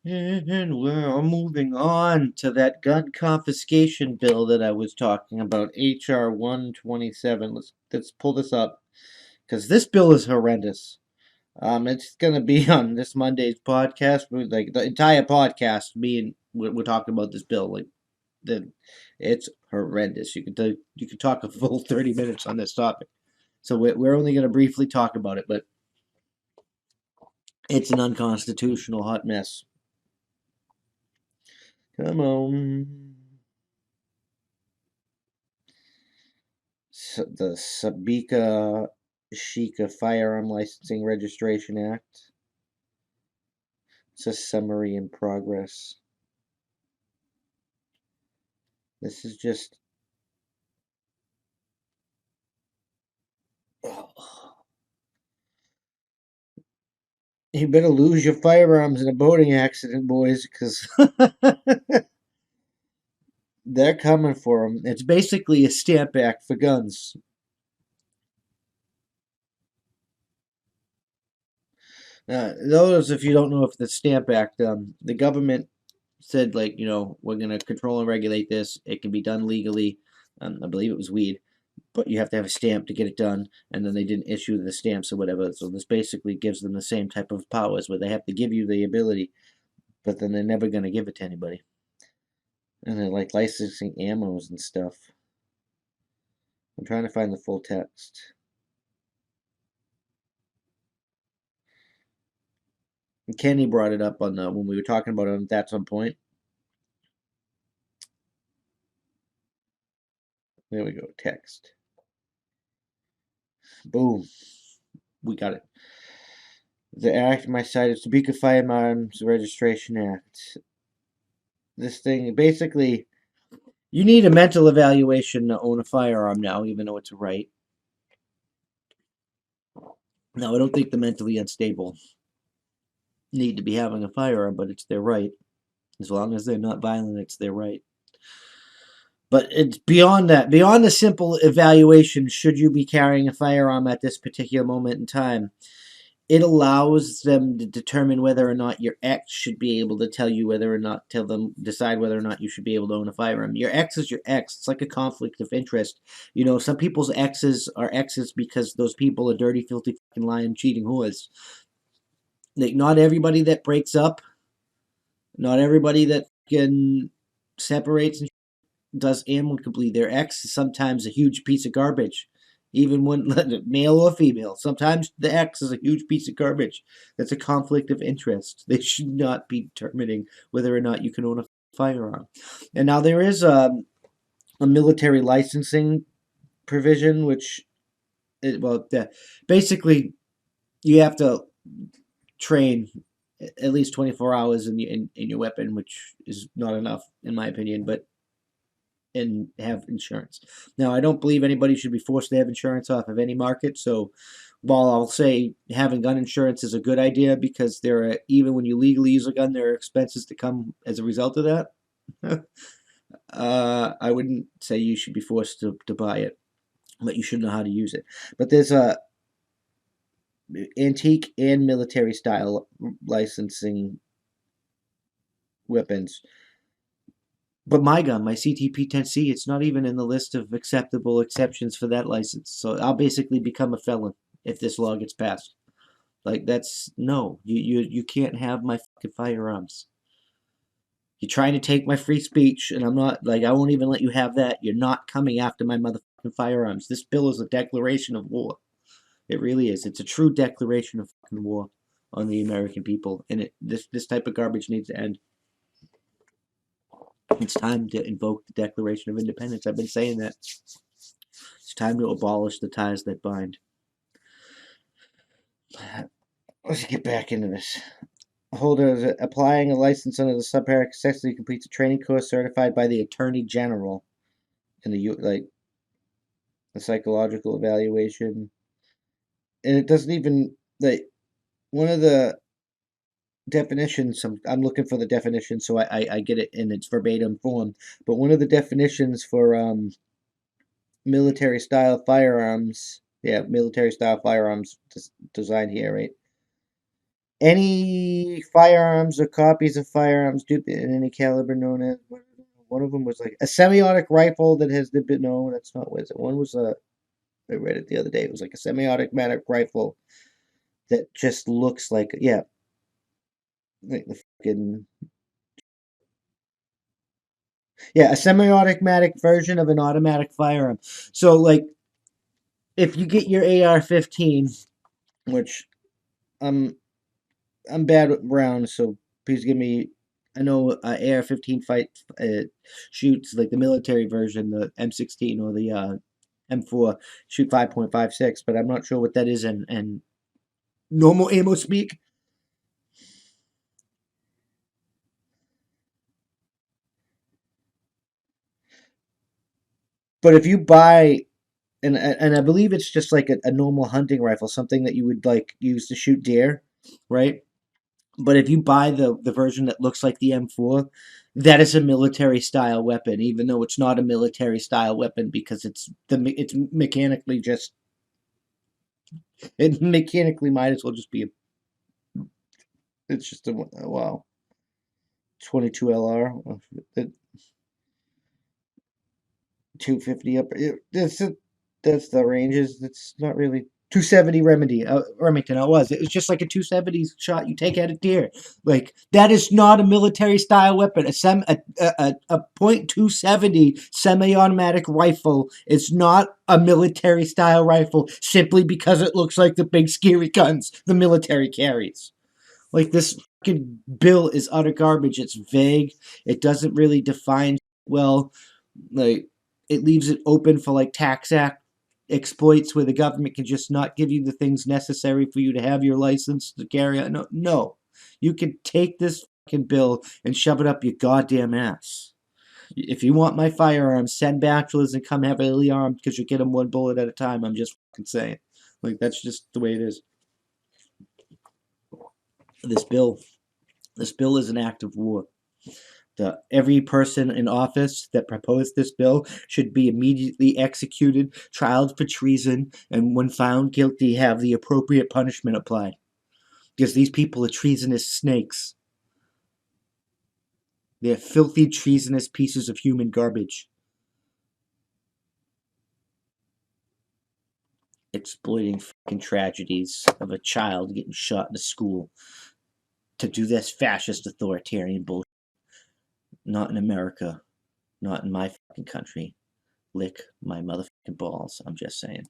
And we're moving on to that gun confiscation bill that I was talking about, HR 127. Let's pull this up because this bill is horrendous. It's gonna be on this Monday's podcast. Like the entire podcast, me and we're talking about this bill. Like it's horrendous. You could talk a full 30 minutes on this topic. So we're only gonna briefly talk about it, but it's an unconstitutional hot mess. Come on. The Sabika Shika Firearm Licensing Registration Act. It's a summary in progress. This is just. Oh. You better lose your firearms in a boating accident, boys, because they're coming for them. It's basically a stamp act for guns. Those, if you don't know if the Stamp Act, the government said, like, we're going to control and regulate this. It can be done legally. I believe it was weed, but you have to have a stamp to get it done, and then they didn't issue the stamps or whatever. So this basically gives them the same type of powers where they have to give you the ability, but then they're never going to give it to anybody. And they're like licensing ammos and stuff. I'm trying to find the full text. And Kenny brought it up on when we were talking about it at some point. There we go. Text. Boom. We got it. The act, my site is Topeka Firearms Registration Act. This thing, basically, you need a mental evaluation to own a firearm now, even though it's a right. Now, I don't think the mentally unstable need to be having a firearm, but it's their right. As long as they're not violent, it's their right. But it's beyond that. Beyond the simple evaluation, should you be carrying a firearm at this particular moment in time? It allows them to determine whether or not your ex should be able to tell you whether or not decide whether or not you should be able to own a firearm. Your ex is your ex. It's like a conflict of interest. Some people's exes are exes because those people are dirty, filthy, fucking lying, cheating whores. Like, not everybody that breaks up, not everybody that can separates and does amicably. Their ex is sometimes a huge piece of garbage, even when male or female. Sometimes the ex is a huge piece of garbage. That's a conflict of interest. They should not be determining whether or not you can own a firearm. And now there is a military licensing provision, which, basically, you have to train at least 24 hours in your weapon, which is not enough, in my opinion, and have insurance. Now, I don't believe anybody should be forced to have insurance off of any market. So, while I'll say having gun insurance is a good idea because even when you legally use a gun, there are expenses to come as a result of that. I wouldn't say you should be forced to buy it, but you should know how to use it. But there's a antique and military style licensing weapons. But my gun, my CTP-10C, it's not even in the list of acceptable exceptions for that license. So I'll basically become a felon if this law gets passed. Like, that's no, you can't have my fucking firearms. You're trying to take my free speech, and I'm not, like, I won't even let you have that. You're not coming after my motherfucking firearms. This bill is a declaration of war. It really is. It's a true declaration of fucking war on the American people, and this type of garbage needs to end. It's time to invoke the Declaration of Independence. I've been saying that. It's time to abolish the ties that bind. Let's get back into this. Holder applying a license under the subparagraph successfully completes a training course certified by the Attorney General in the psychological evaluation, and it doesn't even one of the definitions. I'm looking for the definition so I get it in its verbatim form. But one of the definitions for military style firearms, military style firearms design here, right? any firearms or copies of firearms in any caliber known as. One of them was like a semi-automatic rifle that has been no, that's not what is it. One was a I read it the other day. It was like a semi-automatic rifle that just looks like like the fucking a semi-automatic version of an automatic firearm. So like if you get your AR-15, which I'm I'm bad with rounds, so please give me. I know AR-15 fight shoots like the military version, the M16 or the M4 shoot 5.56, but I'm not sure what that is and normal ammo speak. But if you buy and I believe it's just like a normal hunting rifle, something that you would like use to shoot deer, right? But if you buy the version that looks like the M4, that is a military style weapon, even though it's not a military style weapon because it's mechanically just it mechanically might as well just be a it's just a wow 22 LR. 250 up. That's the ranges. It's not really 270 Remington. It was just like a 270 shot you take at a deer. Like that is not a military style weapon. A .270 semi-automatic rifle is not a military style rifle simply because it looks like the big scary guns the military carries. Like this fucking bill is utter garbage. It's vague. It doesn't really define well. Like it leaves it open for like tax act exploits where the government can just not give you the things necessary for you to have your license to carry on. No, no. You can take this fucking bill and shove it up your goddamn ass. If you want my firearms, send bachelors and come heavily armed because you get them one bullet at a time. I'm just fucking saying. Like that's just the way it is. This bill, this bill is an act of war. Every person in office that proposed this bill should be immediately executed, tried for treason, and when found guilty, have the appropriate punishment applied. Because these people are treasonous snakes. They're filthy, treasonous pieces of human garbage. Exploiting fucking tragedies of a child getting shot in a school to do this fascist authoritarian bullshit. Not in America. Not in my fucking country. Lick my motherfucking balls. I'm just saying.